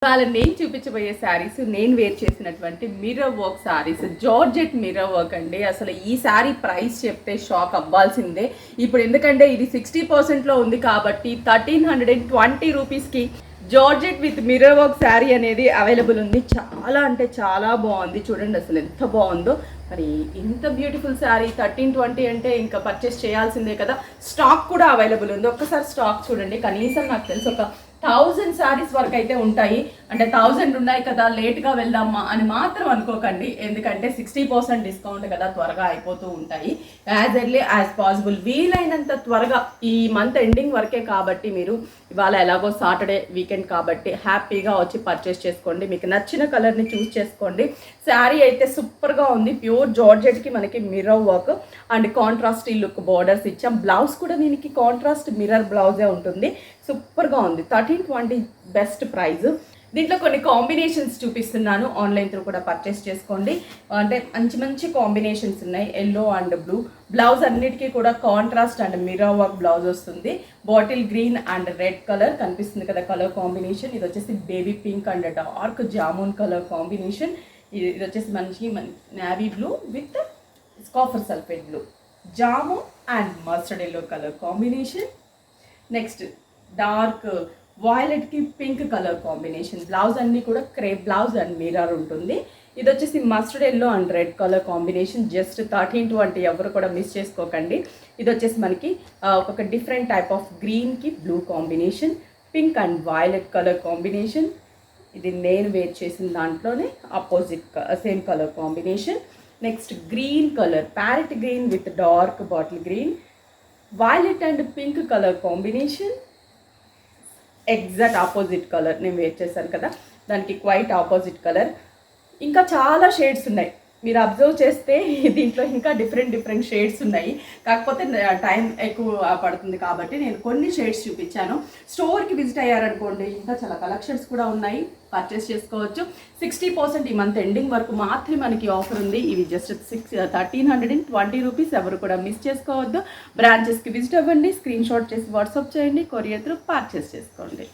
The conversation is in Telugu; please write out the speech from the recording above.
ఇవాళ నేను చూపించబోయే శారీస్ నేను వేర్ చేసినటువంటి mirror work saris, georgette mirror work అండి. అసలు ఈ శారీ ప్రైస్ చెప్తే షాక్ అవ్వాల్సిందే. ఇప్పుడు ఎందుకంటే ఇది 60%లో ఉంది కాబట్టి 1320 రూపీస్కి georgette with mirror work sari అనేది అవైలబుల్ ఉంది. చాలా అంటే చాలా బాగుంది. చూడండి అసలు ఎంత బాగుందో. మరి ఇంత బ్యూటిఫుల్ శారీ 1320 అంటే ఇంకా పర్చేస్ చేయాల్సిందే కదా. స్టాక్ కూడా అవైలబుల్ ఉంది. ఒక్కసారి స్టాక్ చూడండి. కనీసం నాకు తెలిసి ఒక 1000 శారీస్ వరకు అయితే ఉంటాయి. అంటే 1000 ఉన్నాయి కదా, లేట్గా వెళ్దామా అని మాత్రం అనుకోకండి. ఎందుకంటే 60% డిస్కౌంట్ కదా, త్వరగా అయిపోతూ ఉంటాయి. యాజ్ ఎర్లీ యాజ్ పాసిబుల్, వీలైనంత త్వరగా ఈ మంత్ ఎండింగ్ వరకే కాబట్టి మీరు ఇవాళ ఎలాగో సాటర్డే వీకెండ్ కాబట్టి హ్యాపీగా వచ్చి పర్చేస్ చేసుకోండి. మీకు నచ్చిన కలర్ని చూస్ చేసుకోండి. శారీ అయితే సూపర్గా ఉంది. ప్యూర్ జార్జెట్కి మనకి mirror work and contrast look borders ఇచ్చాం. బ్లౌజ్ కూడా దీనికి కాంట్రాస్ట్ మిర్రర్ బ్లౌజే ఉంటుంది. సూపర్గా ఉంది. 1320 బెస్ట్ ప్రైజ్. దీంట్లో కొన్ని కాంబినేషన్స్ చూపిస్తున్నాను. ఆన్లైన్ త్రూ కూడా పర్చేస్ చేసుకోండి. అంటే మంచి మంచి కాంబినేషన్స్ ఉన్నాయి. ఎల్లో అండ్ బ్లూ బ్లౌజ్ అన్నిటికీ కూడా contrast and mirror work blouse వస్తుంది. Bottle green and red colour కనిపిస్తుంది కదా కలర్ కాంబినేషన్. ఇది వచ్చేసి baby pink and dark jamun colour combination. ఇది వచ్చేసి మంచి navy blue with copper sulphate blue, జాము and mustard yellow colour combination. Next dark వాయిలెట్కి పింక్ కలర్ కాంబినేషన్. బ్లౌజ్ అన్నీ కూడా క్రేప్ బ్లౌజ్ అండ్ మిర్రర్ ఉంటుంది. ఇది వచ్చేసి mustard yellow and red colour combination. Just 1320, ఎవరు కూడా మిస్ చేసుకోకండి. ఇది వచ్చేసి మనకి ఒక డిఫరెంట్ టైప్ ఆఫ్ గ్రీన్కి blue combination, pink and violet colour combination. ఇది నేను వేర్ చేసిన దాంట్లోనే opposite same colour combination. Next green colour, parrot green with dark bottle green, violet and pink colour combination. Exact opposite colour నేను వేర్ చేశాను కదా, దానికి క్వైట్ ఆపోజిట్ కలర్. ఇంకా చాలా షేడ్స్ ఉన్నాయి. మీరు అబ్జర్వ్ చేస్తే దీంట్లో ఇంకా డిఫరెంట్ షేడ్స్ ఉన్నాయి. కాకపోతే టైం ఎక్కువ పడుతుంది కాబట్టి నేను కొన్ని షేడ్స్ చూపించాను. స్టోర్కి విజిట్ అయ్యారనుకోండి, ఇంకా చాలా కలెక్షన్స్ కూడా ఉన్నాయి, పర్చేస్ చేసుకోవచ్చు. 60% ఈ మంత్ ఎండింగ్ వరకు మాత్రమే మనకి ఆఫర్ ఉంది. ఇవి జస్ట్ 1320 రూపీస్. ఎవరు కూడా మిస్ చేసుకోవద్దు. బ్రాంచెస్కి విజిట్ అవ్వండి, స్క్రీన్ షాట్ చేసి వాట్సాప్ చేయండి, కొరియర్ త్రూ పర్చేస్ చేసుకోండి.